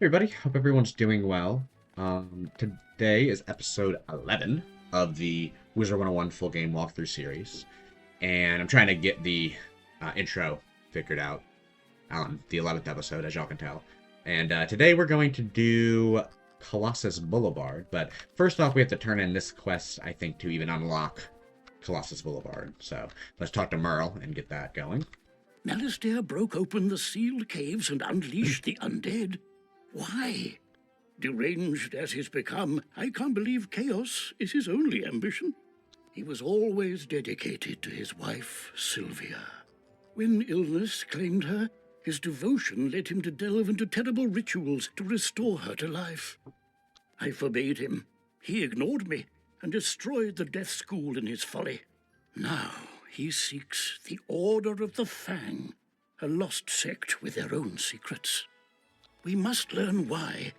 Everybody, hope everyone's doing well. Today is episode 11 of the Wizard101 full game walkthrough series, and I'm trying to get the intro figured out on the 11th episode, as y'all can tell. And today we're going to do Colossus Boulevard, but first off we have to turn in this quest, I think, to even unlock Colossus Boulevard. So let's talk to Merle and get that going. Malistaire broke open the sealed caves and unleashed the undead. Why? Deranged as he's become, I can't believe chaos is his only ambition. He was always dedicated to his wife, Sylvia. When illness claimed her, his devotion led him to delve into terrible rituals to restore her to life. I forbade him. He ignored me and destroyed the death school in his folly. Now he seeks the Order of the Fang, a lost sect with their own secrets. We must learn why.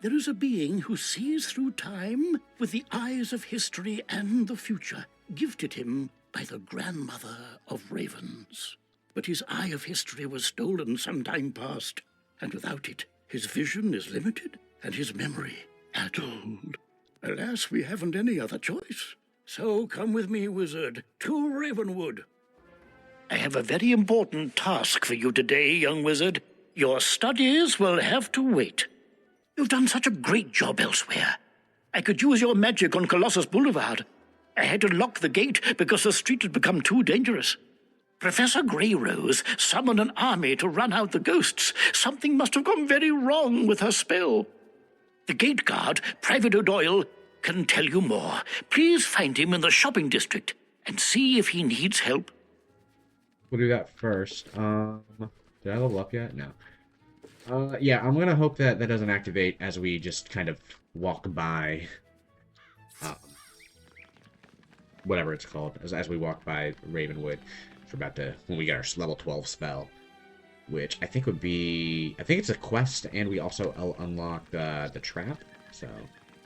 There is a being who sees through time with the eyes of history and the future, gifted him by the grandmother of ravens. But his eye of history was stolen some time past, and without it, his vision is limited and his memory addled. Alas, we haven't any other choice. So come with me, wizard, to Ravenwood. I have a very important task for you today, young wizard. Your studies will have to wait. You've done such a great job elsewhere. I could use your magic on Colossus Boulevard. I had to lock the gate because the street had become too dangerous. Professor Greyrose summoned an army to run out the ghosts. Something must have gone very wrong with her spell. The gate guard, Private O'Doyle, can tell you more. Please find him in the shopping district and see if he needs help. We'll do that first. Did I level up yet? No. Yeah, I'm gonna hope that that doesn't activate as we just kind of walk by, whatever it's called, as we walk by Ravenwood. We're about to, when we get our level 12 spell, which I think would be, I think it's a quest, and we also unlock the trap, so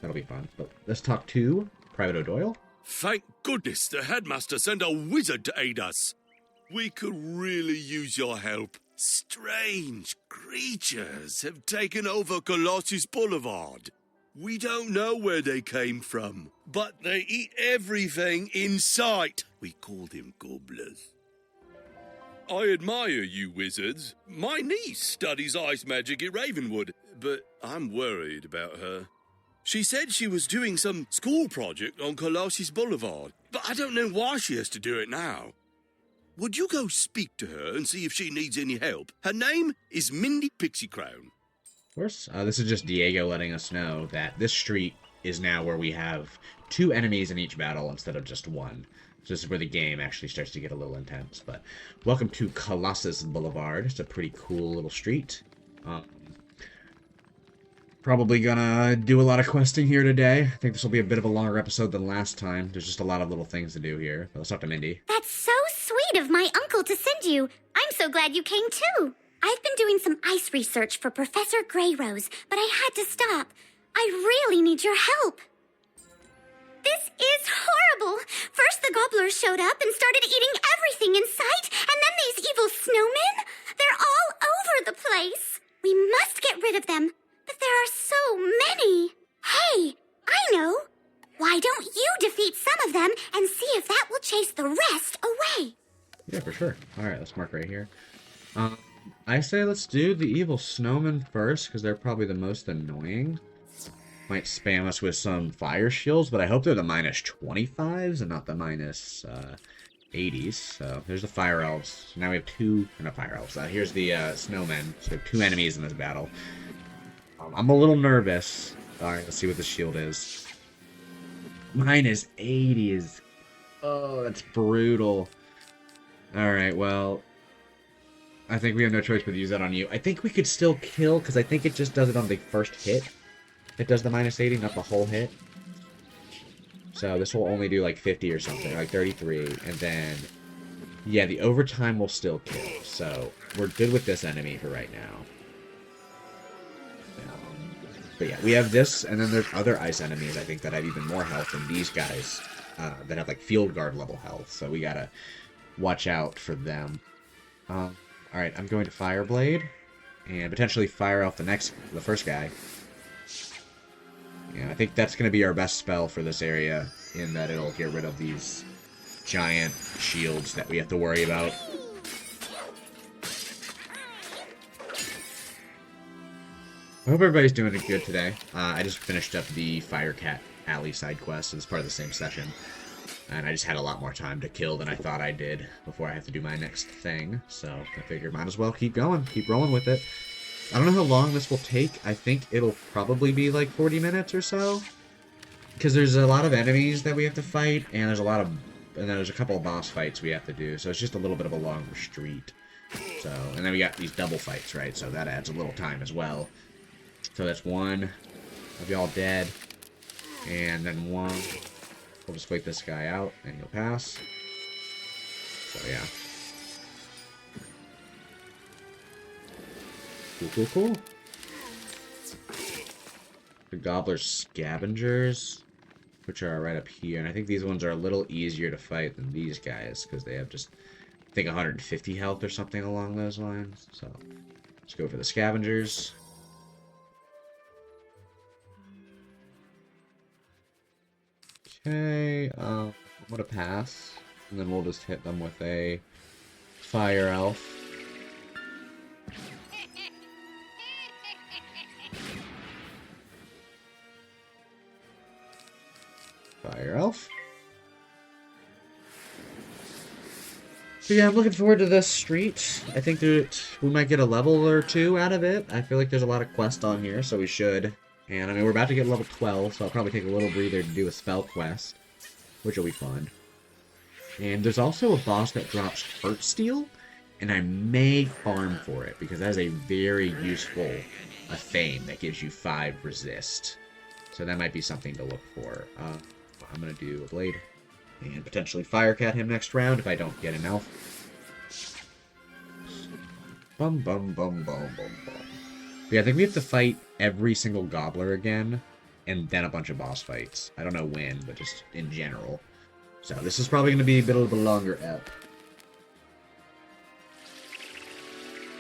that'll be fun. But let's talk to Private O'Doyle. Thank goodness the headmaster sent a wizard to aid us. We could really use your help. Strange creatures have taken over Colossus Boulevard. We don't know where they came from, but they eat everything in sight. We call them gobblers. I admire you wizards. My niece studies ice magic at Ravenwood, but I'm worried about her. She said she was doing some school project on Colossus Boulevard, but I don't know why she has to do it now. Would you go speak to her and see if she needs any help? Her name is Mindy Pixie Crown. Of course, this is just Diego letting us know that this street is now where we have 2 enemies in each battle instead of just 1. So this is where the game actually starts to get a little intense. But welcome to Colossus Boulevard. It's a pretty cool little street. Probably gonna do a lot of questing here today. I think this will be a bit of a longer episode than last time. There's just a lot of little things to do here. But let's talk to Mindy. That's so sweet of my uncle to send you. I'm so glad you came too. I've been doing some ice research for Professor Greyrose, but I had to stop. I really need your help. This is horrible. First the gobblers showed up and started eating everything in sight, and then these evil snowmen. They're all over the place. We must get rid of them, but there are so many. Hey, I know. Why don't you defeat some of them and see if that will chase the rest away? Yeah, for sure. Alright, let's mark right here. I say let's do the evil snowmen first, because they're probably the most annoying. Might spam us with some fire shields, but I hope they're the minus 25s and not the minus 80s. So there's the fire elves. So now we have 2, not fire elves. Here's the snowmen. So we have 2 enemies in this battle. I'm a little nervous. Alright, let's see what the shield is. Minus 80 is... Oh, that's brutal. Alright, well... I think we have no choice but to use that on you. I think we could still kill, because I think it just does it on the first hit. It does the minus 80, not the whole hit. So this will only do like 50 or something, like 33. And then, yeah, the overtime will still kill. So we're good with this enemy for right now. But yeah, we have this, and then there's other ice enemies, I think, that have even more health than these guys. That have like field guard level health. So we gotta watch out for them. Alright, I'm going to Fireblade. and potentially fire off the first guy. Yeah, I think that's going to be our best spell for this area, in that it'll get rid of these giant shields that we have to worry about. I hope everybody's doing it good today. I just finished up the Fire Cat Alley side quest. It's part of the same session. And I just had a lot more time to kill than I thought I did before I have to do my next thing. So I figured might as well keep going, keep rolling with it. I don't know how long this will take. I think it'll probably be like 40 minutes or so. Because there's a lot of enemies that we have to fight, and then there's a couple of boss fights we have to do. So it's just a little bit of a longer street. So, and then we got these double fights, right? So that adds a little time as well. So that's one of y'all dead. And then one. We'll just wait this guy out, and he'll pass. So, yeah. Cool. The Gobbler Scavengers, which are right up here. And I think these ones are a little easier to fight than these guys, because they have just, I think, 150 health or something along those lines. So, let's go for the Scavengers. Okay, I'm gonna pass, and then we'll just hit them with a Fire Elf. Fire Elf. So yeah, I'm looking forward to this street. I think that we might get a level or two out of it. I feel like there's a lot of quests on here, so we should. And, I mean, we're about to get level 12, so I'll probably take a little breather to do a spell quest, which will be fun. And there's also a boss that drops Heart Steel, and I may farm for it, because that is a very useful thing that gives you 5 resist. So that might be something to look for. I'm going to do a Blade, and potentially Fire Cat him next round if I don't get an elf. Bum. Yeah, I think we have to fight every single Gobbler again, and then a bunch of boss fights. I don't know when, but just in general. So this is probably going to be a bit of a longer ep.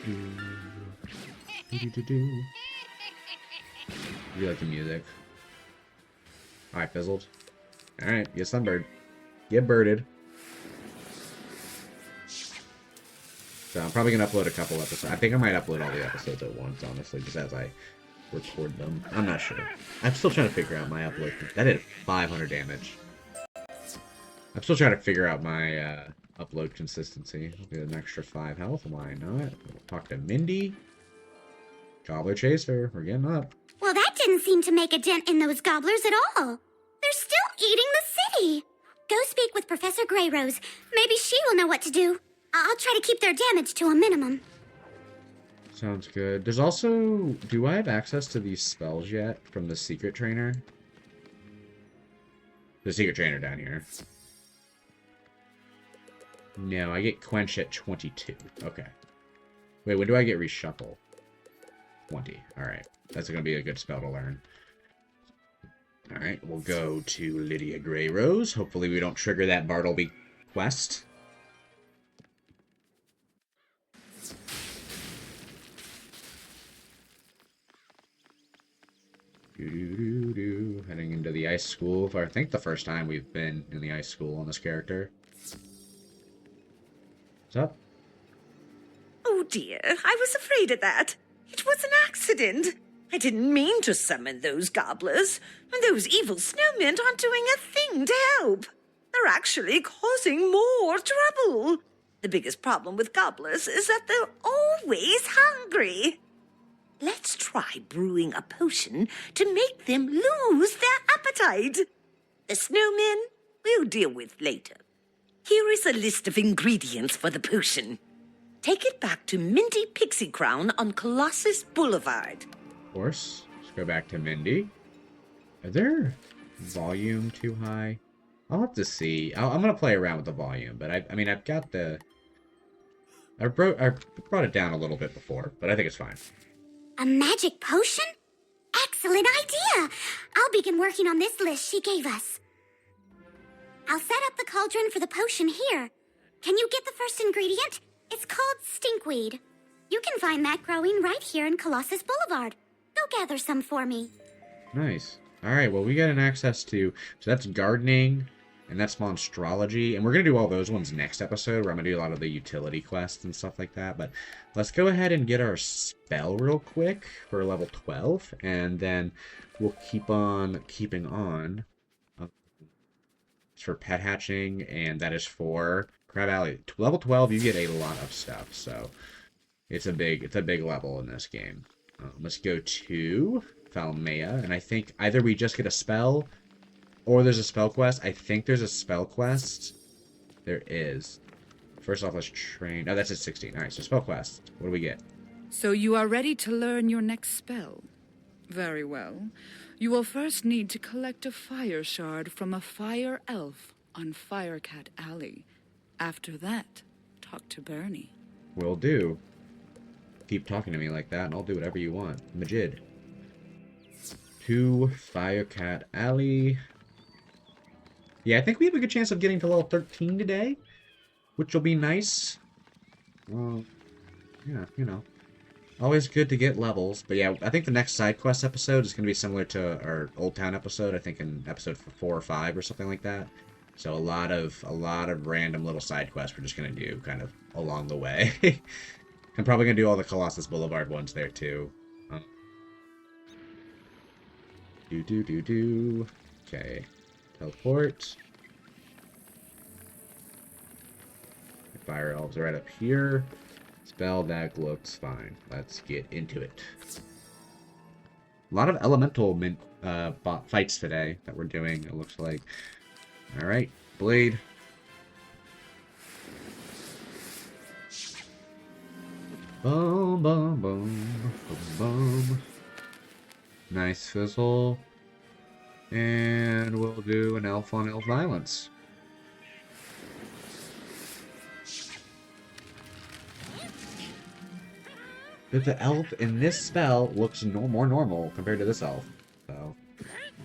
You like the music? Alright, fizzled. Alright, get sunbird. Get birded. So I'm probably going to upload a couple episodes. I think I might upload all the episodes at once, honestly, just as I record them. I'm not sure. I'm still trying to figure out my upload. That did 500 damage. I'm still trying to figure out my upload consistency. I'll get an extra 5 health. Why not? We'll talk to Mindy. Gobbler Chaser. We're getting up. Well, that didn't seem to make a dent in those gobblers at all. They're still eating the city. Go speak with Professor Greyrose. Maybe she will know what to do. I'll try to keep their damage to a minimum. Sounds good. There's also... Do I have access to these spells yet from the secret trainer? The secret trainer down here. No, I get Quench at 22. Okay. Wait, when do I get Reshuffle? 20. Alright. That's going to be a good spell to learn. Alright, we'll go to Lydia Greyrose. Hopefully we don't trigger that Bartleby quest. Heading into the ice school for I think the first time we've been in the ice school on this character. What's up? Oh dear, I was afraid of that. It was an accident. I didn't mean to summon those gobblers, and those evil snowmen aren't doing a thing to help. They're actually causing more trouble. The biggest problem with gobblers is that they're always hungry. Let's try brewing a potion to make them lose their appetite. The snowmen we'll deal with later. Here is a list of ingredients for the potion. Take it back to Mindy Pixie Crown on Colossus Boulevard. Of course. Let's go back to Mindy. Are there volume too high? I'll have to see. I'm going to play around with the volume, but I mean, I've got the... I brought it down a little bit before, but I think it's fine. A magic potion? Excellent idea! I'll begin working on this list she gave us. I'll set up the cauldron for the potion here. Can you get the first ingredient? It's called stinkweed. You can find that growing right here in Colossus Boulevard. Go gather some for me. Nice. Alright, well, we got an access to... So that's gardening, and that's monstrology. And we're going to do all those ones next episode, where I'm going to do a lot of the utility quests and stuff like that. But let's go ahead and get our spell real quick for level 12. And then we'll keep on keeping on. It's for pet hatching, and that is for Crab Alley. Level 12, you get a lot of stuff. So it's a big level in this game. Let's go to Falmea, and I think either we just get a spell, or there's a spell quest. I think there's a spell quest. There is. First off, let's train. Oh, that's at 16. Alright, so spell quest. What do we get? So you are ready to learn your next spell. Very well. You will first need to collect a fire shard from a fire elf on Firecat Alley. After that, talk to Bernie. Will do. Keep talking to me like that, and I'll do whatever you want. Majid. To Firecat Alley. Yeah, I think we have a good chance of getting to level 13 today, which will be nice. Well, yeah, you know. Always good to get levels. But yeah, I think the next side quest episode is going to be similar to our Old Town episode. I think in episode 4 or 5 or something like that. So a lot of random little side quests we're just going to do kind of along the way. I'm probably going to do all the Colossus Boulevard ones there too. Okay. Teleport. Fire elves are right up here. Spell deck looks fine. Let's get into it. A lot of elemental fights today that we're doing, it looks like. Alright, blade. Boom, boom, boom, boom, boom. Nice fizzle. And we'll do an elf on elf violence. But the elf in this spell looks more normal compared to this elf. So,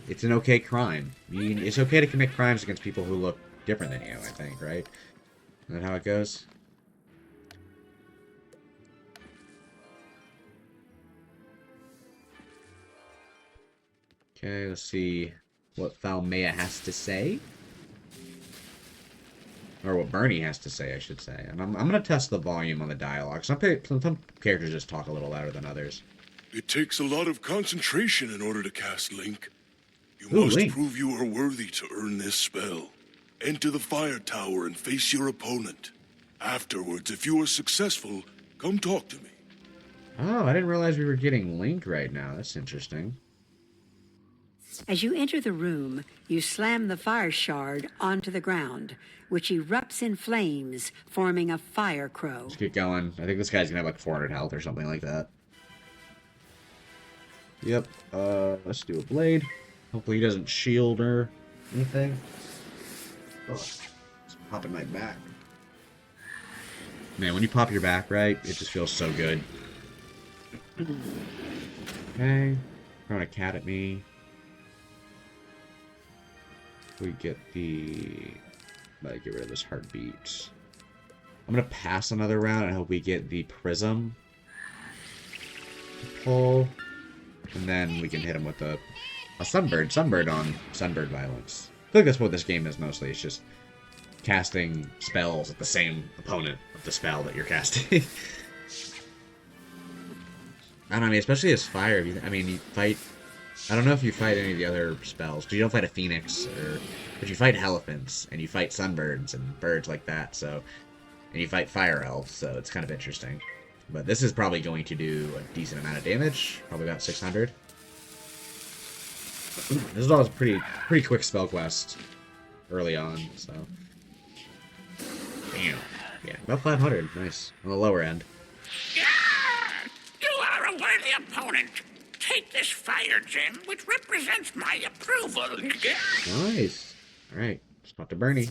it's an okay crime. I mean, it's okay to commit crimes against people who look different than you, I think, right? Is that how it goes? Okay, let's see what Falmea has to say. Or what Bernie has to say, I should say. And I'm going to test the volume on the dialogue. Some characters just talk a little louder than others. It takes a lot of concentration in order to cast Link. You Ooh, must Link. prove you are worthy to earn this spell. Enter the fire tower and face your opponent. Afterwards, if you are successful, come talk to me. Oh, I didn't realize we were getting Link right now. That's interesting. As you enter the room, you slam the fire shard onto the ground, which erupts in flames, forming a fire crow. Let's get going. I think this guy's gonna have like 400 health or something like that. Yep. Let's do a blade. Hopefully he doesn't shield or anything. Oh, it's popping my back. Man, when you pop your back right, it just feels so good. Okay. Throwing a cat at me. We get the... Let get rid of this heartbeat. I'm gonna pass another round and hope we get the prism to pull, and then we can hit him with a sunbird on sunbird violence. I feel like that's what this game is mostly. It's just casting spells at the same opponent of the spell that you're casting. I don't know, I mean, especially as fire. I mean, you fight. I don't know if you fight any of the other spells. You don't fight a phoenix, but you fight elephants, and you fight sunbirds and birds like that. So, and you fight fire elves. So it's kind of interesting. But this is probably going to do a decent amount of damage, probably about 600. This is always a pretty quick spell quest early on. So, damn, yeah, about 500. Nice on the lower end. You are a worthy opponent. Take this fire gem, which represents my approval. Nice. All right, spot to Bernie.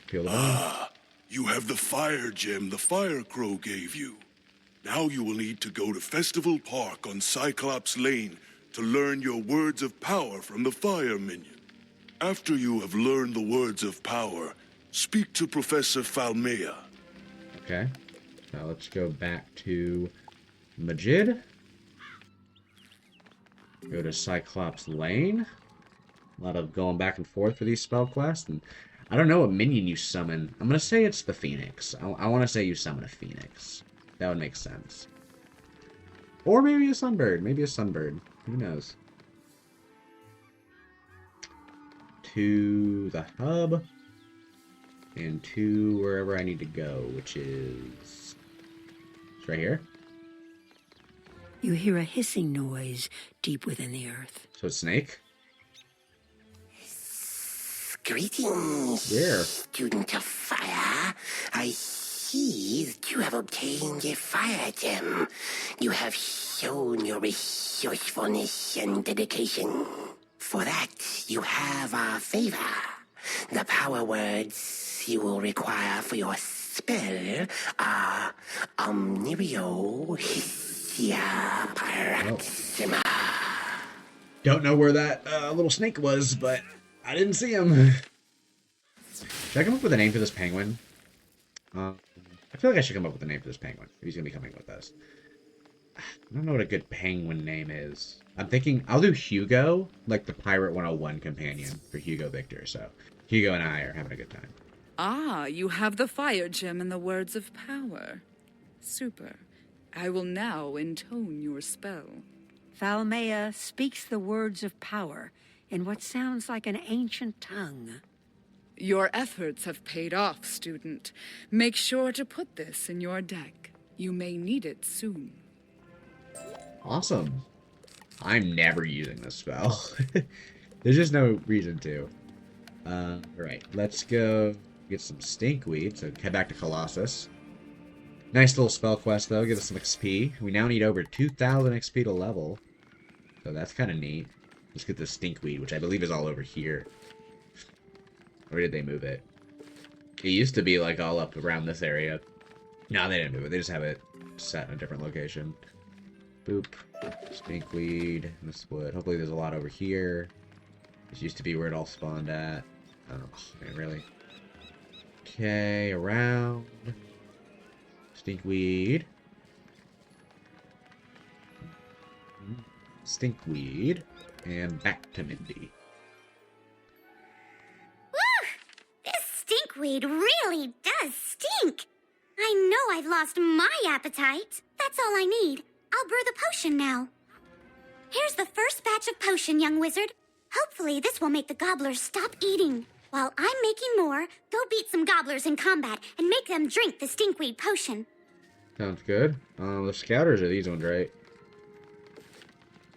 Peel the bone. You have the fire gem the Fire Crow gave you. Now you will need to go to Festival Park on Cyclops Lane to learn your words of power from the fire minion. After you have learned the words of power, speak to Professor Falmea. Okay. So let's go back to Majid. Go to Cyclops Lane. A lot of going back and forth for these spell quests. And I don't know what minion you summon. I'm going to say it's the Phoenix. I want to say you summon a Phoenix. That would make sense. Or maybe a Sunbird. Maybe a Sunbird. Who knows? To the hub. And to wherever I need to go, which is... It's right here. You hear a hissing noise deep within the earth. So it's Snake? Greetings, Where? student of fire. I see that you have obtained a fire gem. You have shown your resourcefulness and dedication. For that, you have our favor. The power words you will require for your spell are Omnibio Hissia Paraxima. Don't know where that little snake was, but I didn't see him. Should I come up with a name for this penguin? I feel like I should come up with a name for this penguin. He's going to be coming with us. I don't know what a good penguin name is. I'm thinking I'll do Hugo, like the Pirate 101 companion for Hugo Victor. So Hugo and I are having a good time. Ah, you have the fire gem and the words of power. Super. I will now intone your spell. Falmea speaks the words of power in what sounds like an ancient tongue. Your efforts have paid off, student. Make sure to put this in your deck. You may need it soon. Awesome. I'm never using this spell. There's just no reason to. Alright, let's go get some stinkweed. So head back to Colossus. Nice little spell quest, though. Give us some XP. We now need over 2,000 XP to level. So that's kind of neat. Let's get the stinkweed, which I believe is all over here. Or did they move it? It used to be, like, all up around this area. No, they didn't move it. They just have it set in a different location. Boop. Stinkweed. This wood. Hopefully there's a lot over here. This used to be where it all spawned at. I don't know. Man, really? Okay, around. Stinkweed. Stinkweed. And back to Mindy. Woo! This stinkweed really does stink. I know I've lost my appetite. That's all I need. I'll brew the potion now. Here's the first batch of potion, young wizard. Hopefully this will make the gobblers stop eating. While I'm making more, go beat some gobblers in combat and make them drink the stinkweed potion. Sounds good. The scouters are these ones, right?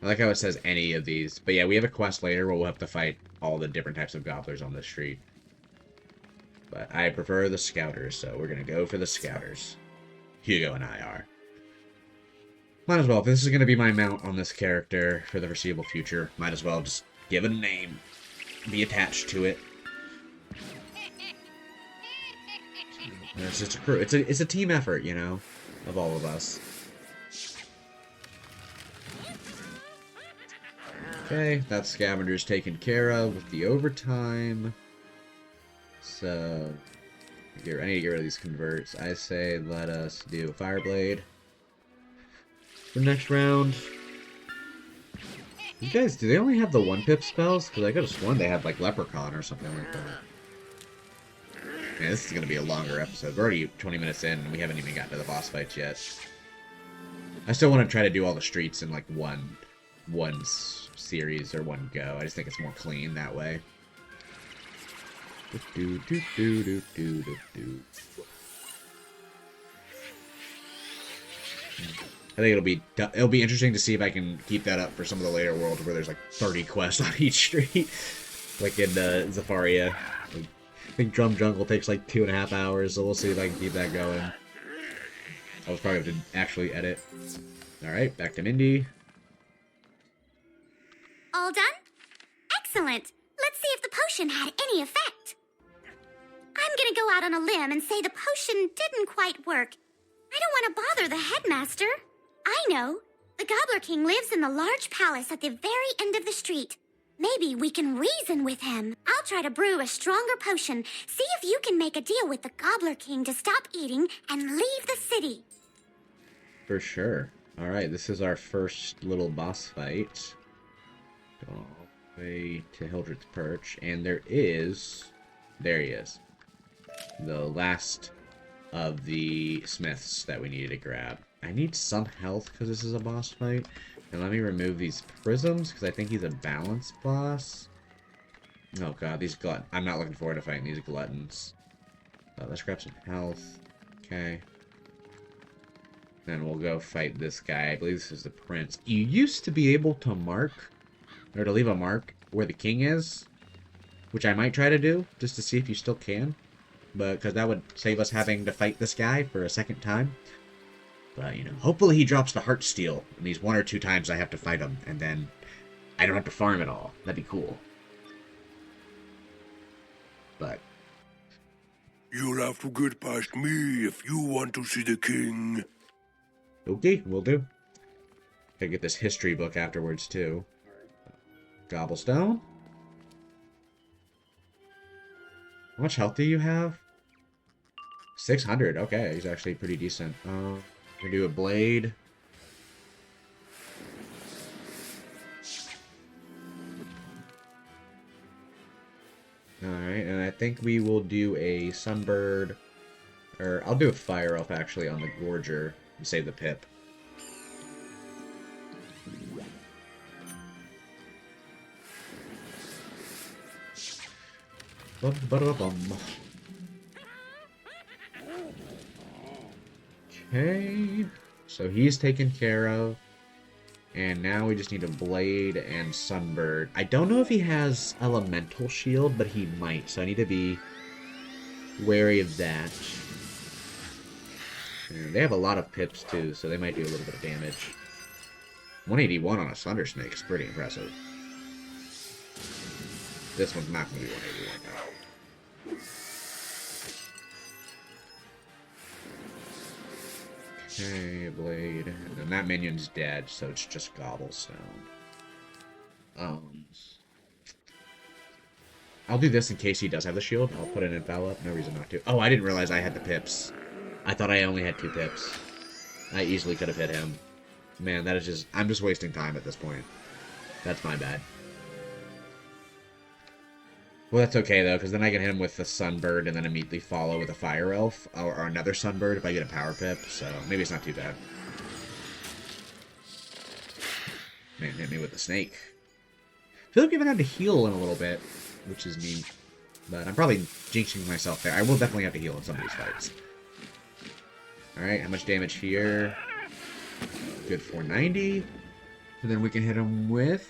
I like how it says any of these. But yeah, we have a quest later where we'll have to fight all the different types of gobblers on this street. But I prefer the scouters, so we're going to go for the scouters. Hugo and I are. Might as well, if this is going to be my mount on this character for the foreseeable future, might as well just give it a name. Be attached to it. It's just a crew. It's a team effort, you know, of all of us. Okay, that scavenger's taken care of with the overtime. So, I need to get rid of these converts. I say let us do Fireblade for next round. You guys, do they only have the 1-pip spells? Because I could have sworn they had like Leprechaun or something like that. Man, this is going to be a longer episode. We're already 20 minutes in and we haven't even gotten to the boss fights yet. I still want to try to do all the streets in like one series or one go. I just think it's more clean that way. I think it'll be interesting to see if I can keep that up for some of the later worlds where there's like 30 quests on each street, like in Zafaria. I think Drum Jungle takes like 2.5 hours, so we'll see if I can keep that going. I was probably have to actually edit. All right, back to Mindy. All done? Excellent. Let's see if the potion had any effect. I'm gonna go out on a limb and say the potion didn't quite work. I don't want to bother the headmaster. I know. The Gobbler King lives in the large palace at the very end of the street. Maybe we can reason with him. I'll try to brew a stronger potion. See if you can make a deal with the Gobbler King to stop eating and leave the city. For sure. Alright, this is our first little boss fight. Go all the way to Hildred's Perch. And there he is. The last of the smiths that we needed to grab. I need some health because this is a boss fight. And let me remove these prisms because I think he's a balance boss. Oh god, these I'm not looking forward to fighting these gluttons. Let's grab some health. Okay. Then we'll go fight this guy. I believe this is the prince. You used to be able to mark, or to leave a mark, where the king is. Which I might try to do, just to see if you still can. But, because that would save us having to fight this guy for a second time. But, you know, hopefully he drops the heart steel in these 1 or 2 times I have to fight him. And then I don't have to farm at all. That'd be cool. But You'll have to get past me if you want to see the king. okay, will do. Gotta get this history book afterwards, too. Gobblestone. How much health do you have? 600. Okay, he's actually pretty decent. We do a blade. Alright, and I think we will do a sunbird. Or I'll do a fire elf actually on the Gorger and save the pip. Okay, so he's taken care of. And now we just need a blade and sunbird. I don't know if he has elemental shield, but he might, so I need to be wary of that. And they have a lot of pips too, so they might do a little bit of damage. 181 on a Thunder Snake is pretty impressive. This one's not going to be 181 now. Okay, blade. And then that minion's dead, so it's just Gobblestone. I'll do this in case he does have the shield. I'll put it in foul up. No reason not to. Oh, I didn't realize I had the pips. I thought I only had 2 pips. I easily could have hit him. Man, that is just... I'm just wasting time at this point. That's my bad. Well, that's okay, though, because then I can hit him with the Sunbird and then immediately follow with a Fire Elf, or another Sunbird if I get a Power Pip, so maybe it's not too bad. Man, hit me with the Snake. I feel like we haven't had to heal in a little bit, which is neat. But I'm probably jinxing myself there. I will definitely have to heal in some of these fights. Alright, how much damage here? Good 490. And then we can hit him with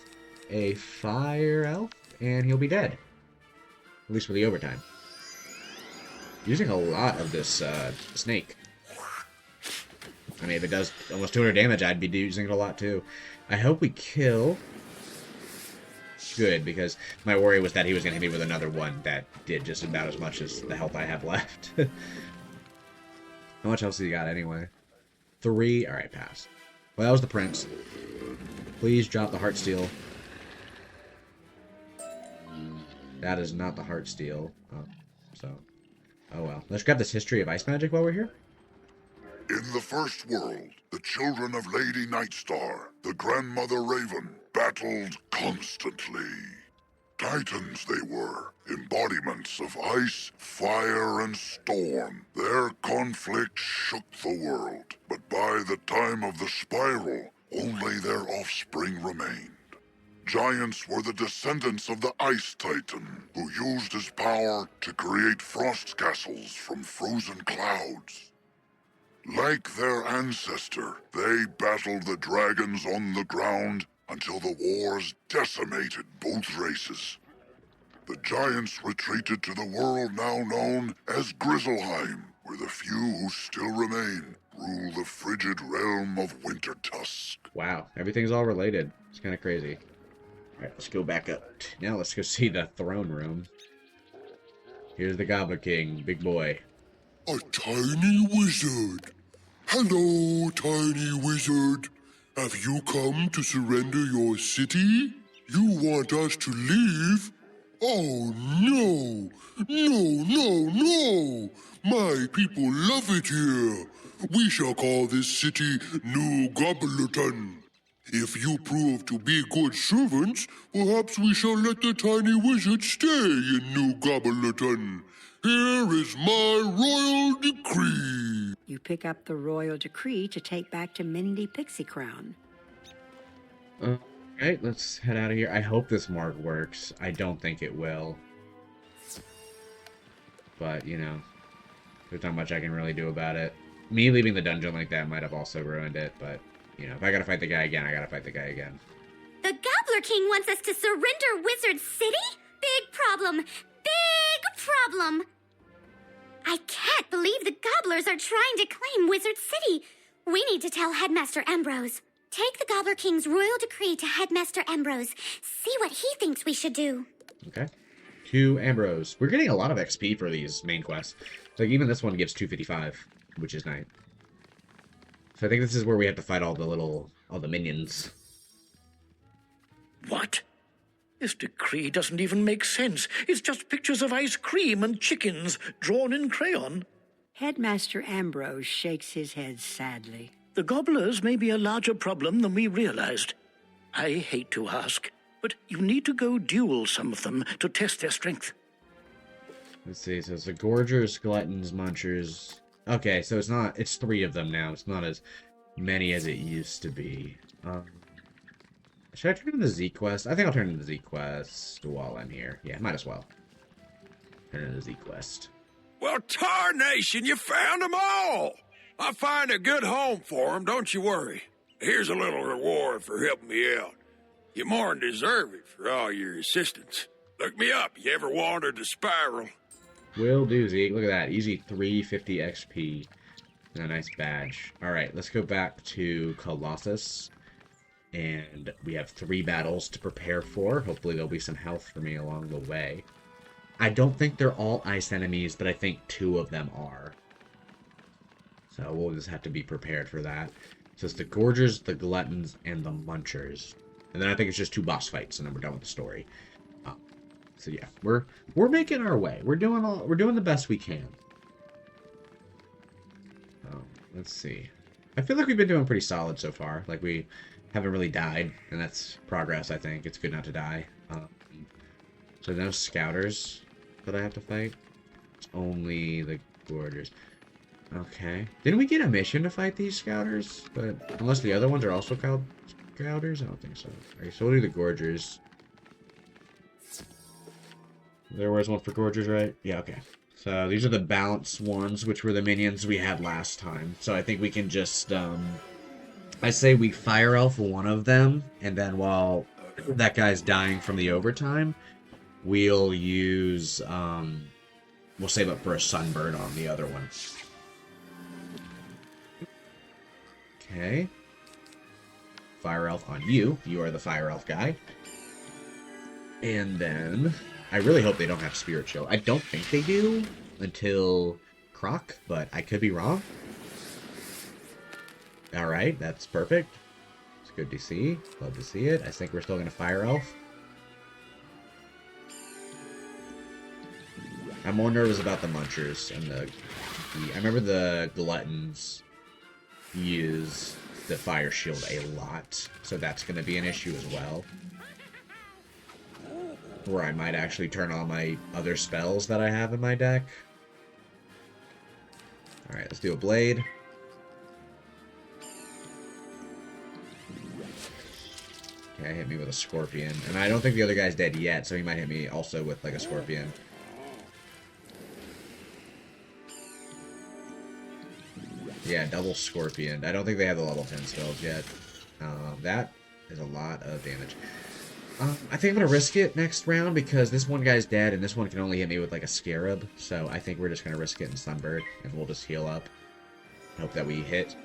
a Fire Elf, and he'll be dead. At least for the overtime. Using a lot of this snake. I mean, if it does almost 200 damage, I'd be using it a lot too. I hope we kill. Good, because my worry was that he was going to hit me with another one that did just about as much as the health I have left. How much else has he got anyway? 3. Alright, pass. Well, that was the prince. Please drop the Heartsteel. That is not the Heartsteel. Oh well. Let's grab this history of ice magic while we're here. In the first world, the children of Lady Nightstar, the grandmother Raven, battled constantly. Titans they were, embodiments of ice, fire, and storm. Their conflict shook the world, but by the time of the spiral, only their offspring remained. Giants were the descendants of the Ice Titan, who used his power to create frost castles from frozen clouds. Like their ancestor, they battled the dragons on the ground until the wars decimated both races. The giants retreated to the world now known as Grizzleheim, where the few who still remain rule the frigid realm of Wintertusk. Wow, everything's all related. It's kind of crazy. Alright, let's go back up. Now let's go see the throne room. Here's the Goblin King, big boy. A tiny wizard. Hello, tiny wizard. Have you come to surrender your city? You want us to leave? Oh, no. No, no, no. My people love it here. We shall call this city New Gobblerton. If you prove to be good servants, perhaps we shall let the tiny wizard stay in New Gobblerton. Here is my royal decree. You pick up the royal decree to take back to Mindy Pixie Crown. Alright, let's head out of here. I hope this mark works. I don't think it will. But, you know, there's not much I can really do about it. Me leaving the dungeon like that might have also ruined it, but, you know, if I gotta fight the guy again, I gotta fight the guy again. The Gobbler King wants us to surrender Wizard City? Big problem. Big problem. I can't believe the Gobblers are trying to claim Wizard City. We need to tell Headmaster Ambrose. Take the Gobbler King's royal decree to Headmaster Ambrose. See what he thinks we should do. Okay. To Ambrose. We're getting a lot of XP for these main quests. Like, even this one gives 255, which is nice. So I think this is where we have to fight all the minions. What? This decree doesn't even make sense. It's just pictures of ice cream and chickens drawn in crayon. Headmaster Ambrose shakes his head sadly. The Gobblers may be a larger problem than we realized. I hate to ask, but you need to go duel some of them to test their strength. Let's see, so it's the Gorgers, Gluttons, Munchers. Okay, so it's 3 of them now. It's not as many as it used to be. Should I turn in the Z quest? I think I'll turn in the Z quest while I'm here. Yeah, might as well. Turn in the Z quest. Well, tarnation, you found them all! I'll find a good home for them, don't you worry. Here's a little reward for helping me out. You more than deserve it for all your assistance. Look me up, you ever wandered the spiral? Will do, Zeke. Look at that. Easy 350 XP. And a nice badge. Alright, let's go back to Colossus. And we have 3 battles to prepare for. Hopefully there'll be some health for me along the way. I don't think they're all ice enemies, but I think 2 of them are. So we'll just have to be prepared for that. So it's the Gorgers, the Gluttons, and the Munchers. And then I think it's just 2 boss fights, and then we're done with the story. So yeah, we're making our way. We're doing the best we can. Let's see. I feel like we've been doing pretty solid so far. Like, we haven't really died, and that's progress, I think. It's good not to die. So no scouters that I have to fight. It's only the Gorgers. Okay. Didn't we get a mission to fight these scouters? But unless the other ones are also called scouters? I don't think so. Alright, so we'll do the Gorgers. There was one for Gorgers, right? Yeah, okay. So these are the balanced ones, which were the minions we had last time. So I think we can just, I say we Fire Elf one of them, and then while that guy's dying from the overtime, we'll use, we'll save up for a Sunbird on the other one. Okay. Fire Elf on you. You are the Fire Elf guy. And then I really hope they don't have Spirit Chill. I don't think they do until Croc, but I could be wrong. Alright, that's perfect. It's good to see. Love to see it. I think we're still going to Fire Elf. I'm more nervous about the Munchers and I remember the Gluttons use the Fire Shield a lot, so that's going to be an issue as well. Where I might actually turn on my other spells that I have in my deck. Alright, let's do a Blade. Okay, hit me with a Scorpion. And I don't think the other guy's dead yet, so he might hit me also with, like, a Scorpion. Yeah, double Scorpion. I don't think they have the level 10 spells yet. That is a lot of damage. I think I'm going to risk it next round because this one guy's dead and this one can only hit me with like a Scarab. So I think we're just going to risk it in Sunbird and we'll just heal up. Hope that we hit.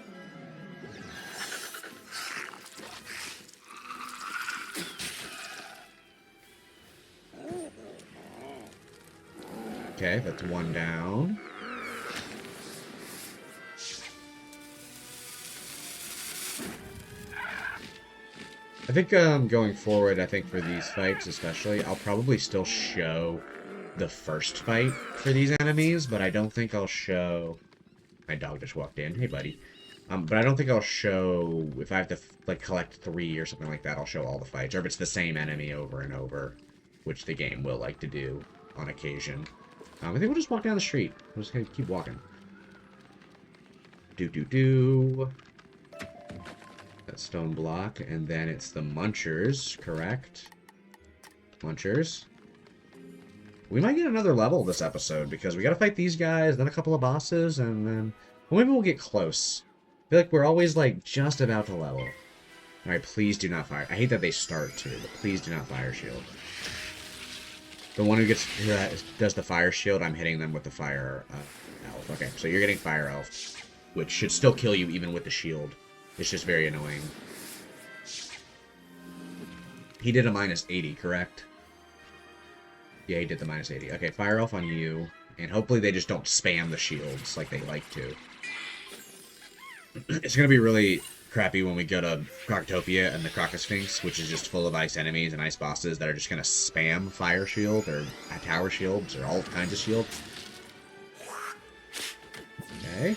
Okay, that's one down. I think going forward, I think for these fights especially, I'll probably still show the first fight for these enemies, but I don't think I'll show My dog just walked in. Hey, buddy. But I don't think I'll show, if I have to, like, collect 3 or something like that, I'll show all the fights. Or if it's the same enemy over and over, which the game will like to do on occasion. I think we'll just walk down the street. We're just gonna keep walking. Do. That stone block, and then it's the Munchers, correct? Munchers. We might get another level this episode, because we gotta fight these guys, then a couple of bosses, and then... Well, maybe we'll get close. I feel like we're always, like, just about to level. Alright, please do not fire. I hate that they start, too, but please do not fire shield. The one who does the fire shield, I'm hitting them with the fire elf. Okay, so you're getting fire elf, which should still kill you even with the shield. It's just very annoying. He did a minus 80, correct? Yeah, he did the minus 80. Okay, fire elf on you. And hopefully they just don't spam the shields like they like to. It's going to be really crappy when we go to Crocotopia and the Crocosphinx, which is just full of ice enemies and ice bosses that are just going to spam fire shield or tower shields or all kinds of shields. Okay.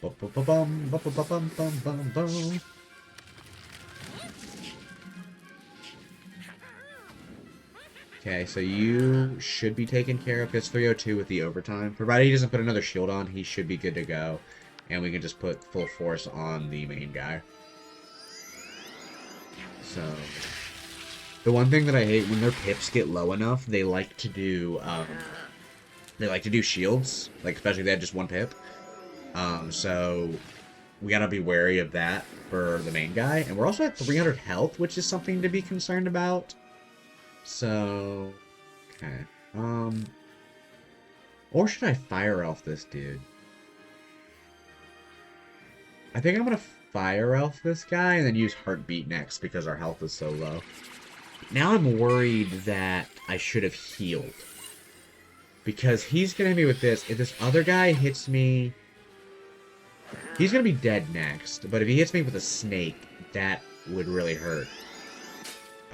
Bum. Okay, so you should be taken care of. It's 302 with the overtime. Provided he doesn't put another shield on, he should be good to go. And we can just put full force on the main guy. So, the one thing that I hate, when their pips get low enough, they like to do shields. Like, especially if they have just one pip. So, we gotta be wary of that for the main guy. And we're also at 300 health, which is something to be concerned about. So, okay. Or should I fire elf this dude? I think I'm gonna fire elf this guy and then use heartbeat next because our health is so low. Now I'm worried that I should have healed. Because he's gonna hit me with this. If this other guy hits me... He's gonna be dead next. But if he hits me with a snake, that would really hurt.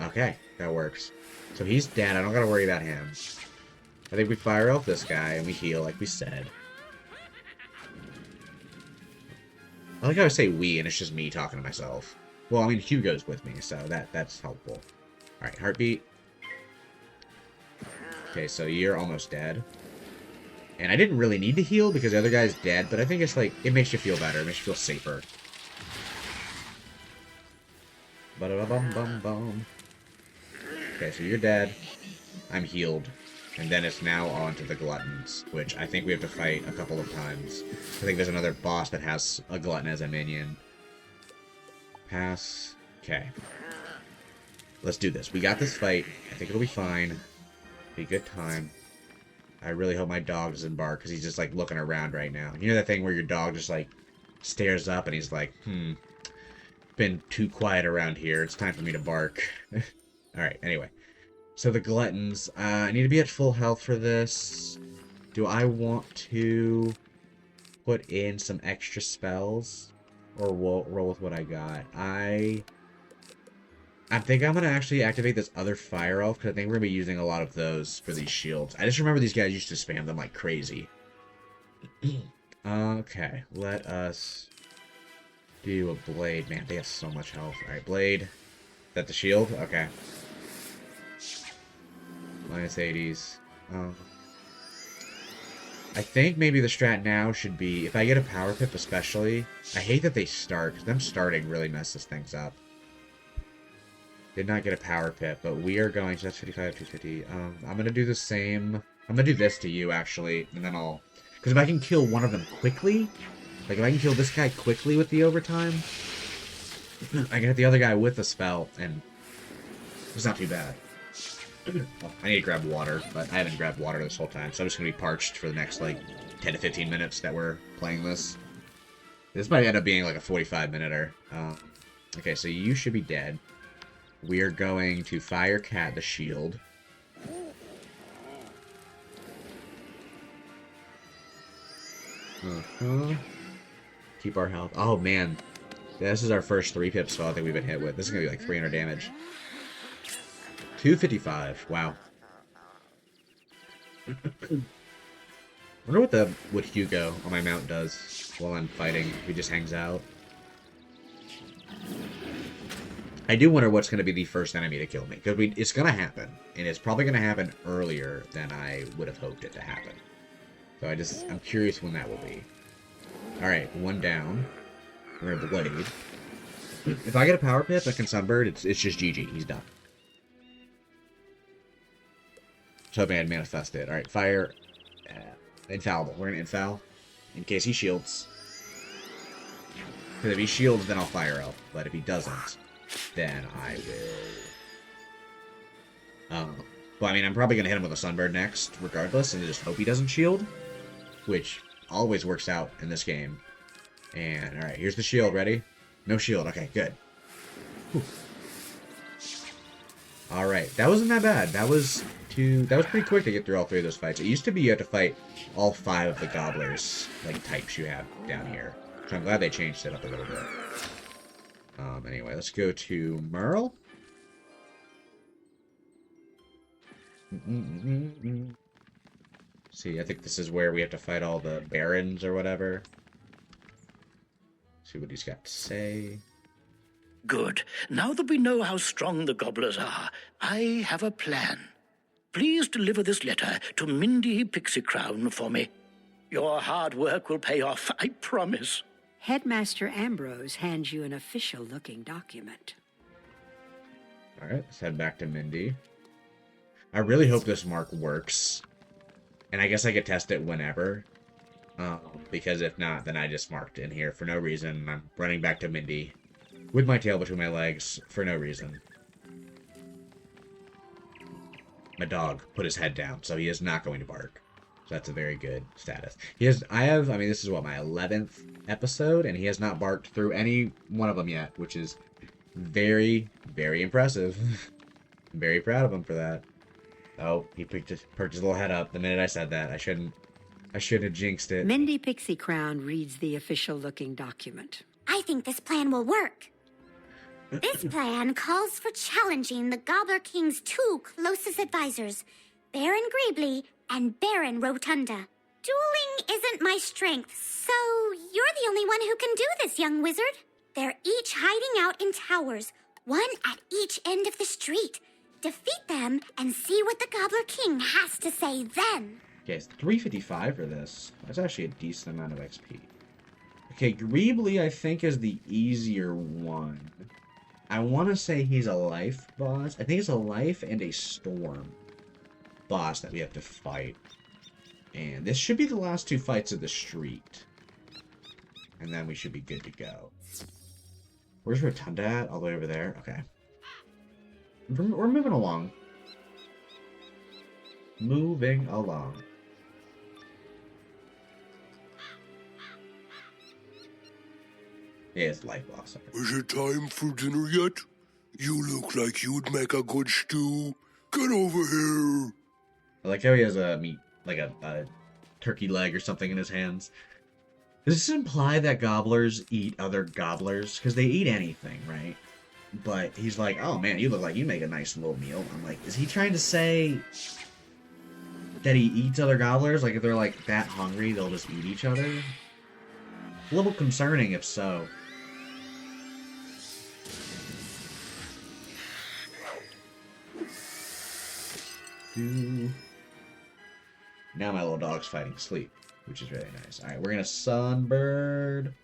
Okay, that works. So he's dead. I don't gotta worry about him. I think we fire elf this guy and we heal like we said. I like how I say we and it's just me talking to myself. Well, I mean, Hugo's with me, so that's helpful. Alright, heartbeat. Okay, so you're almost dead. And I didn't really need to heal because the other guy's dead, but I think it's like, it makes you feel better. It makes you feel safer. Ba-da-bum-bum-bum. Okay, so you're dead. I'm healed. And then it's now on to the Gluttons, which I think we have to fight a couple of times. I think there's another boss that has a Glutton as a minion. Pass. Okay. Let's do this. We got this fight. I think it'll be fine. Be a good time. I really hope my dog doesn't bark, because he's just, like, looking around right now. You know that thing where your dog just, like, stares up and he's like, been too quiet around here. It's time for me to bark. Alright, anyway. So the Gluttons. I need to be at full health for this. Do I want to put in some extra spells? Or roll with what I got? I think I'm going to actually activate this other Fire Elf, because I think we're going to be using a lot of those for these shields. I just remember these guys used to spam them like crazy. Okay, let us do a Blade. Man, they have so much health. Alright, Blade. Is that the shield? Okay. Minus 80s. I think maybe the strat now should be, if I get a Power Pip especially, I hate that they start, because them starting really messes things up. Did not get a Power Pip, but we are going, so that's 55, 250. I'm going to do the same. I'm going to do this to you, actually, and then I'll... Because if I can kill one of them quickly, like if I can kill this guy quickly with the overtime, I can hit the other guy with the spell, and it's not too bad. I need to grab water, but I haven't grabbed water this whole time, so I'm just going to be parched for the next, like, 10 to 15 minutes that we're playing this. This might end up being, like, a 45-minute-er. Okay, so you should be dead. We are going to Fire Cat the shield. Keep our health. Oh, man. This is our first 3-pip spell I think we've been hit with. This is going to be like 300 damage. 255. Wow. wonder what Hugo on my mount does while I'm fighting. He just hangs out. I do wonder what's going to be the first enemy to kill me, because it's going to happen, and it's probably going to happen earlier than I would have hoped it to happen. So I'm curious when that will be. Alright, one down. We're going to Blade. If I get a Power Pip, like in Sunbird, it's just GG. He's done. Just hoping I'd manifest it. Alright, fire. Infallible. We're going to Infoul. In case he shields. Because if he shields, then I'll Fire Elf. But if he doesn't, then I will... Well, I mean, I'm probably going to hit him with a Sunbird next, regardless, and just hope he doesn't shield. Which always works out in this game. And, alright, here's the shield. Ready? No shield. Okay, good. Alright, that wasn't that bad. That was pretty quick to get through all 3 of those fights. It used to be you had to fight all 5 of the gobblers, like, types you have down here. So I'm glad they changed it up a little bit. Anyway, let's go to Merle. See, I think this is where we have to fight all the barons or whatever. See what he's got to say. Good. Now that we know how strong the gobblers are, I have a plan. Please deliver this letter to Mindy Pixie Crown for me. Your hard work will pay off, I promise. Headmaster Ambrose hands you an official-looking document. Alright, let's head back to Mindy. I really hope this mark works. And I guess I could test it whenever. Because if not, then I just marked in here for no reason. I'm running back to Mindy with my tail between my legs for no reason. My dog put his head down, so he is not going to bark. So that's a very good status. I mean, this is what, my 11th episode, and he has not barked through any one of them yet, which is very, very impressive. I'm very proud of him for that. Oh, he perked his little head up the minute I said that. I shouldn't have jinxed it. Mindy Pixie Crown reads the official-looking document. I think this plan will work. This plan calls for challenging the Gobbler King's 2 closest advisors, Baron Greebly and Baron Rotunda. Dueling isn't my strength, so you're the only one who can do this, young wizard. They're each hiding out in towers, one at each end of the street. Defeat them and see what the Gobbler King has to say then. Okay, it's 355 for this. That's actually a decent amount of XP. Okay, Greebly, I think, is the easier one. I want to say he's a life boss. I think it's a life and a storm boss that we have to fight. And this should be the last 2 fights of the street. And then we should be good to go. Where's Rotunda at? All the way over there? Okay. We're moving along. Moving along. Yeah, it's life boss. Is it time for dinner yet? You look like you'd make a good stew. Get over here. I like how he has a meat, like a turkey leg or something in his hands. Does this imply that gobblers eat other gobblers? Because they eat anything, right? But he's like, oh man, you look like you make a nice little meal. I'm like, is he trying to say that he eats other gobblers? Like, if they're like that hungry, they'll just eat each other? A little concerning if so. Now my little dog's fighting sleep, which is really nice. Alright, we're gonna Sunbird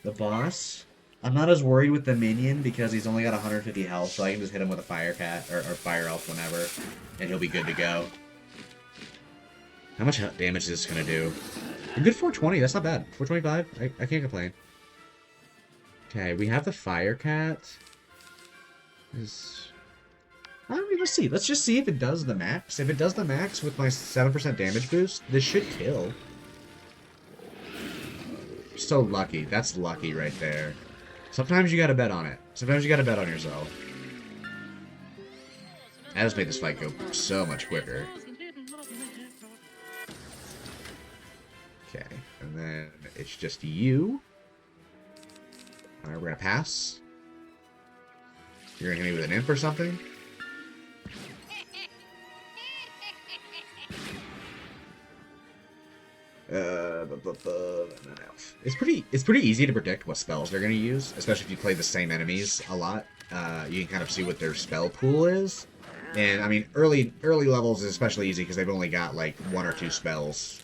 the boss. I'm not as worried with the minion because he's only got 150 health, so I can just hit him with a Fire Cat or Fire Elf whenever, and he'll be good to go. How much damage is this gonna do? A good 420, that's not bad. 425, I can't complain. Okay, we have the Fire Cat. I mean, let's see. Let's just see if it does the max. If it does the max with my 7% damage boost, this should kill. So lucky. That's lucky right there. Sometimes you gotta bet on it. Sometimes you gotta bet on yourself. That just made this fight go so much quicker. Okay, and then it's just you. Alright, we're gonna pass. You're gonna hit me with an imp or something? It's pretty easy to predict what spells they're gonna use, especially if you play the same enemies a lot. You can kind of see what their spell pool is, and I mean early levels is especially easy because they've only got like 1 or 2 spells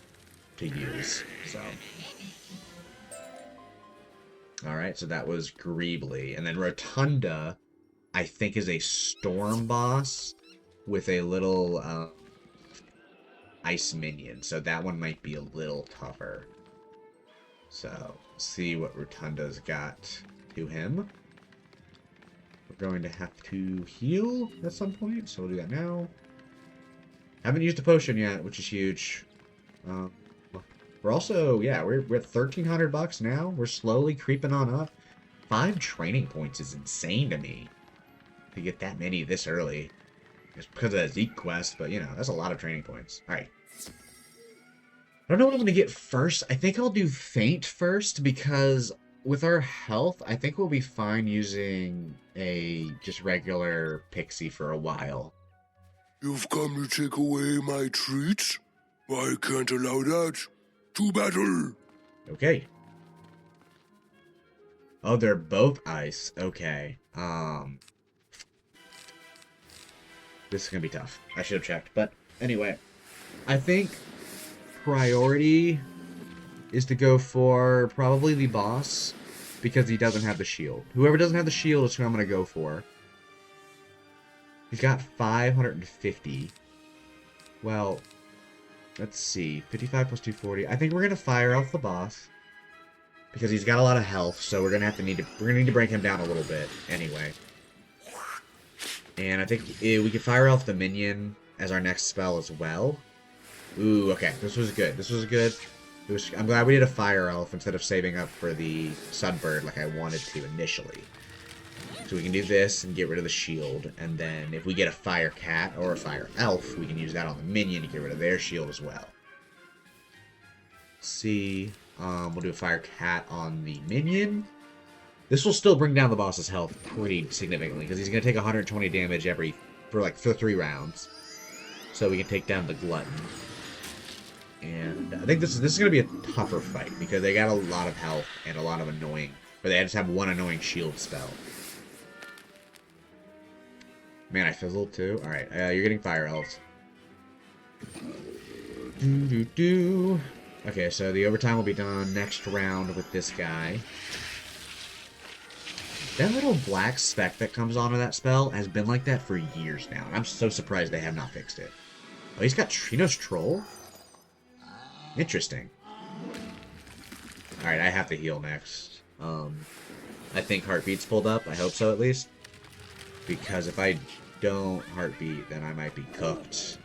to use. So, all right, so that was Greebly, and then Rotunda, I think, is a storm boss with a little ice minion, so that one might be a little tougher. So, see what Rotunda's got to him. We're going to have to heal at some point, so we'll do that now. Haven't used a potion yet, which is huge. We're also, yeah, we're at 1,300 bucks now. We're slowly creeping on up. 5 training points is insane to me to get that many this early. It's because of that Zeke quest, but, you know, that's a lot of training points. Alright. I don't know what I'm going to get first. I think I'll do Faint first, because with our health, I think we'll be fine using a just regular Pixie for a while. You've come to take away my treats? I can't allow that. To battle! Okay. Oh, they're both ice. Okay. This is gonna be tough. I should have checked. But anyway, I think priority is to go for probably the boss, because he doesn't have the shield. Whoever doesn't have the shield is who I'm gonna go for. He's got 550. Well, let's see. 55 plus 240. I think we're gonna fire off the boss, because he's got a lot of health, so we're gonna need to break him down a little bit anyway. And I think we could fire off the minion as our next spell as well. Ooh, okay. This was good. This was good. I'm glad we did a fire elf instead of saving up for the sunbird like I wanted to initially. So we can do this and get rid of the shield. And then if we get a fire cat or a fire elf, we can use that on the minion to get rid of their shield as well. Let's see. We'll do a fire cat on the minion. This will still bring down the boss's health pretty significantly, because he's going to take 120 damage for 3 rounds. So we can take down the glutton. And I think this is going to be a tougher fight, because they got a lot of health and a lot of annoying, but they just have one annoying shield spell. Man, I fizzled too. Alright, you're getting fire elves. Okay, so the overtime will be done next round with this guy. That little black speck that comes onto that spell has been like that for years now, and I'm so surprised they have not fixed it. Oh, he knows Troll? Interesting. Alright, I have to heal next. I think Heartbeat's pulled up. I hope so, at least. Because if I don't Heartbeat, then I might be cooked.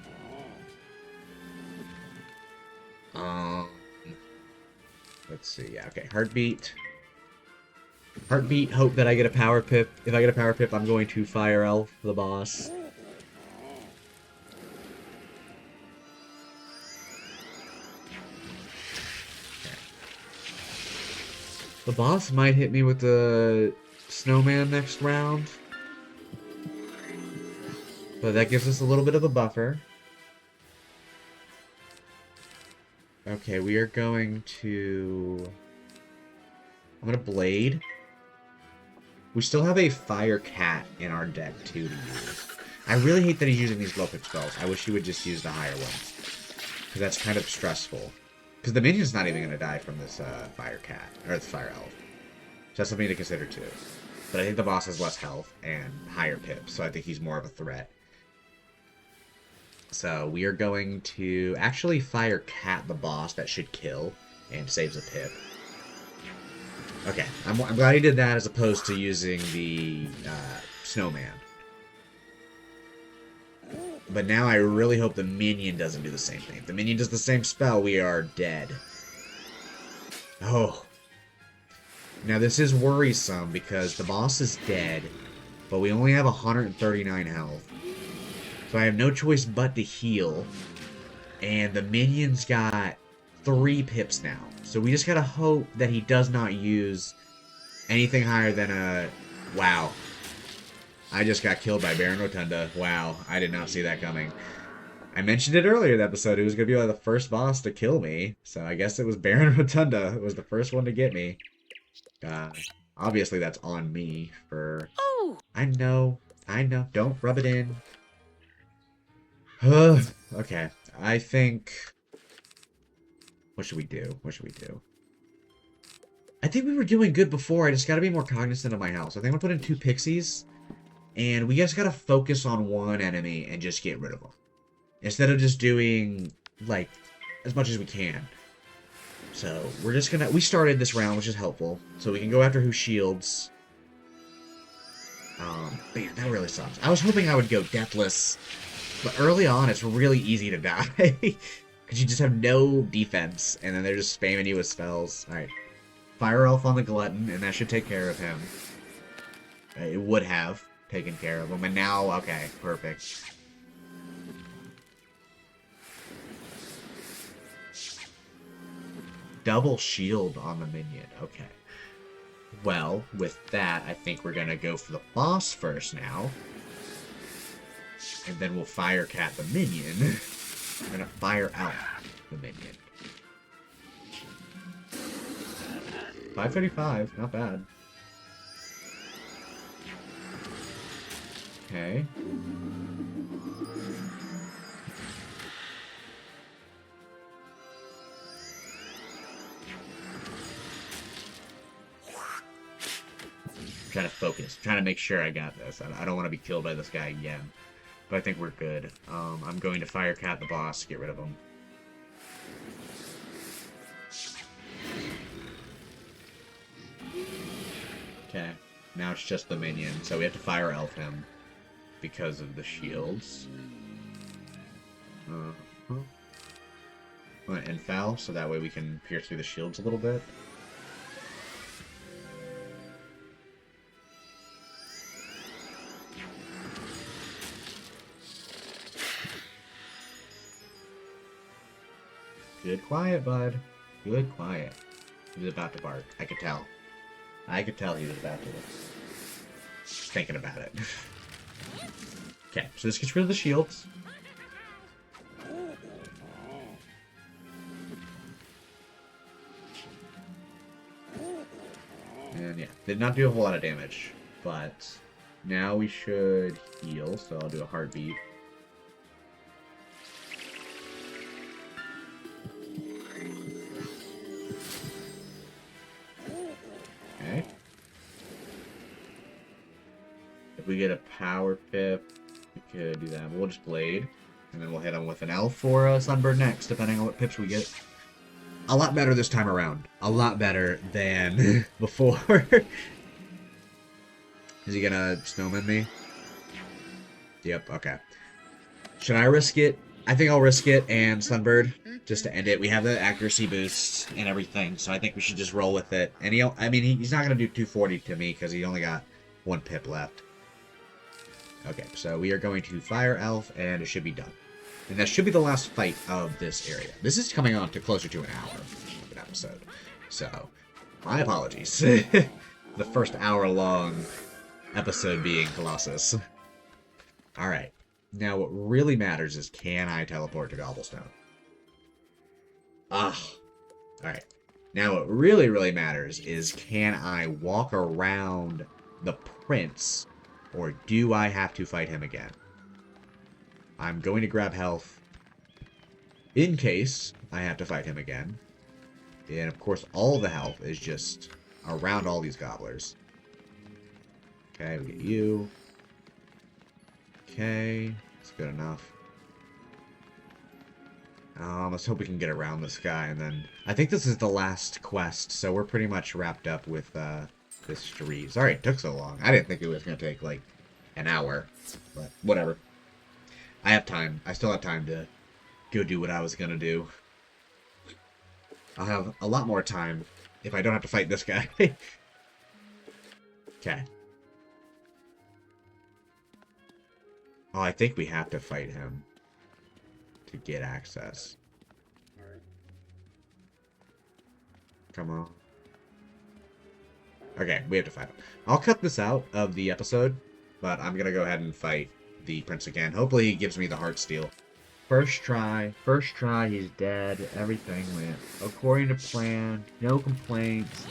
Let's see. Yeah, okay. Heartbeat. Heartbeat, hope that I get a power pip. If I get a power pip, I'm going to Fire Elf the boss. Okay. The boss might hit me with the snowman next round. But that gives us a little bit of a buffer. Okay, we are going to... I'm going to Blade. We still have a Fire Cat in our deck, too, to use. I really hate that he's using these low-pitch spells. I wish he would just use the higher ones. Because that's kind of stressful. Because the minion's not even going to die from this Fire Cat. Or the Fire Elf. So that's something to consider, too. But I think the boss has less health and higher pip, so I think he's more of a threat. So we are going to actually Fire Cat the boss. That should kill and saves a pip. Okay, I'm glad he did that as opposed to using the snowman. But now I really hope the minion doesn't do the same thing. If the minion does the same spell, we are dead. Oh. Now this is worrisome because the boss is dead, but we only have 139 health. So I have no choice but to heal. And the minion's got 3 pips now. So we just gotta hope that he does not use anything higher than a... Wow. I just got killed by Baron Rotunda. Wow. I did not see that coming. I mentioned it earlier in the episode. It was going to be like the first boss to kill me. So I guess it was Baron Rotunda. It was the first one to get me. Obviously, that's on me for... Oh! I know. Don't rub it in. Okay. I think... What should we do? I think we were doing good before. I just got to be more cognizant of my house. I think I'm going to put in 2 pixies. And we just got to focus on one enemy and just get rid of them. Instead of just doing, like, as much as we can. So, we're just gonna... We started this round, which is helpful. So we can go after who shields. Man, that really sucks. I was hoping I would go Deathless. But early on, it's really easy to die. Because you just have no defense. And then they're just spamming you with spells. Alright. Fire Elf on the Glutton, and that should take care of him. It would have taken care of him. And now, okay, perfect. Double shield on the minion. Okay. Well, with that, I think we're going to go for the boss first now. And then we'll Fire Cat the minion. We're going to fire out the minion. 535, not bad. Okay. I'm trying to focus. I'm trying to make sure I got this. I don't want to be killed by this guy again. But I think we're good. I'm going to Fire Cat the boss to get rid of him. Okay. Now it's just the minion. So we have to Fire Elf him. Because of the shields. And foul, so that way we can pierce through the shields a little bit. Good quiet, bud. Good quiet. He was about to bark. I could tell. I could tell he was about to. Just thinking about it. Okay, so this gets rid of the shields. And yeah, did not do a whole lot of damage. But now we should heal, so I'll do a heartbeat. Okay. If we get a power pip, we could do that. We'll just blade, and then we'll hit him with an elf or a sunbird next, depending on what pips we get. A lot better this time around. A lot better than before. Is he gonna snowman me? Yep, okay. Should I risk it? I think I'll risk it and sunbird just to end it. We have the accuracy boost and everything, so I think we should just roll with it. And he's not gonna do 240 to me because he only got 1 pip left. Okay, so we are going to Fire Elf, and it should be done. And that should be the last fight of this area. This is coming on to closer to an hour of an episode. So, my apologies. The first hour-long episode being Colossus. Alright. Now, what really matters is, can I teleport to Gobblestone? Alright. Now, what really, really matters is, can I walk around the prince, or do I have to fight him again? I'm going to grab health in case I have to fight him again. And, of course, all the health is just around all these gobblers. Okay, we get you. Okay, that's good enough. Let's hope we can get around this guy, and then... I think this is the last quest, so we're pretty much wrapped up with this street. Sorry it took so long. I didn't think it was going to take, like, an hour. But, whatever. I have time. I still have time to go do what I was going to do. I'll have a lot more time if I don't have to fight this guy. Okay. Oh, I think we have to fight him to get access. Come on. Okay, we have to fight him. I'll cut this out of the episode, but I'm going to go ahead and fight the prince again. Hopefully he gives me the heart steal. First try, he's dead. Everything went according to plan. No complaints.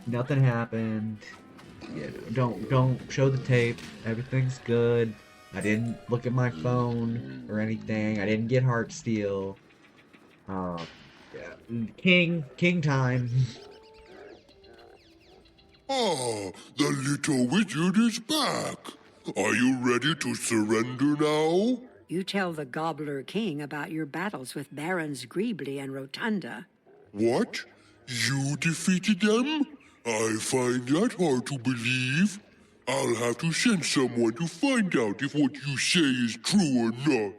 Nothing happened. Yeah, don't show the tape. Everything's good. I didn't look at my phone or anything. I didn't get heart steel. Yeah. King time. Ah, the little wizard is back. Are you ready to surrender now? You tell the Gobbler King about your battles with Barons Greebly and Rotunda. What? You defeated them? I find that hard to believe. I'll have to send someone to find out if what you say is true or not.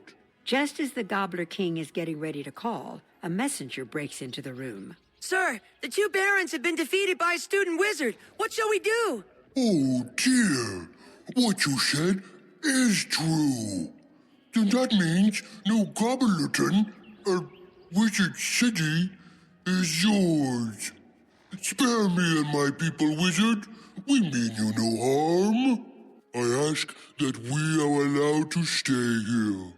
Just as the Gobbler King is getting ready to call, a messenger breaks into the room. Sir, the two barons have been defeated by a student wizard. What shall we do? Oh dear. What you said is true. Then that means New Gobblerton, Wizard City, is yours. Spare me and my people, wizard. We mean you no harm. I ask that we are allowed to stay here.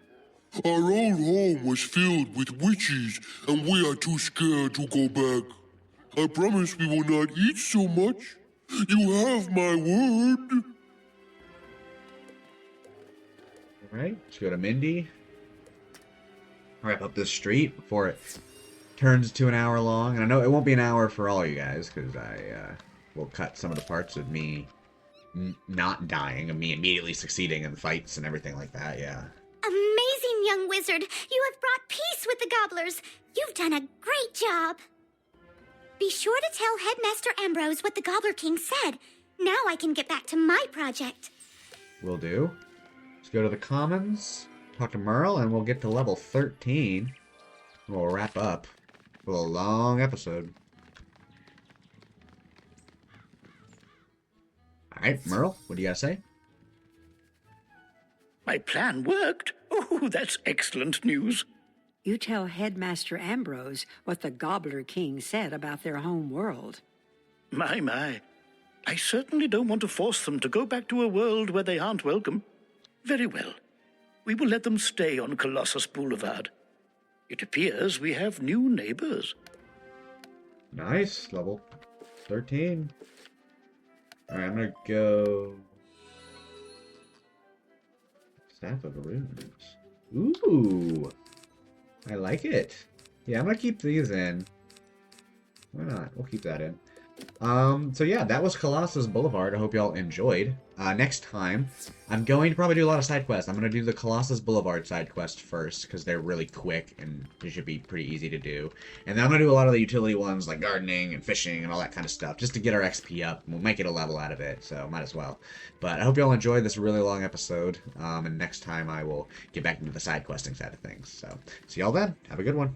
Our old home was filled with witches, and we are too scared to go back. I promise we will not eat so much. You have my word. Alright, let's go to Mindy. Wrap up this street before it turns to an hour long. And I know it won't be an hour for all you guys, because I will cut some of the parts of me not dying, of me immediately succeeding in fights and everything like that, yeah. Amazing, young wizard! You have brought peace with the gobblers! You've done a great job! Be sure to tell Headmaster Ambrose what the Gobbler King said. Now I can get back to my project. Will do. Let's go to the Commons, talk to Merle, and we'll get to level 13. We'll wrap up with a long episode. Alright, Merle, what do you gotta say? My plan worked. Oh, that's excellent news. You tell Headmaster Ambrose what the Gobbler King said about their home world. My. I certainly don't want to force them to go back to a world where they aren't welcome. Very well. We will let them stay on Colossus Boulevard. It appears we have new neighbors. Nice, level 13. Alright, I'm gonna go... Staff of Runes. Ooh! I like it. Yeah, I'm gonna keep these in. Why not? We'll keep that in. So yeah, that was Colossus Boulevard. I hope y'all enjoyed. Next time, I'm going to probably do a lot of side quests. I'm going to do the Colossus Boulevard side quest first, because they're really quick, and they should be pretty easy to do. And then I'm going to do a lot of the utility ones, like gardening and fishing and all that kind of stuff, just to get our XP up. We'll make it a level out of it, so might as well. But I hope y'all enjoyed this really long episode, and next time I will get back into the side questing side of things. So, see y'all then. Have a good one.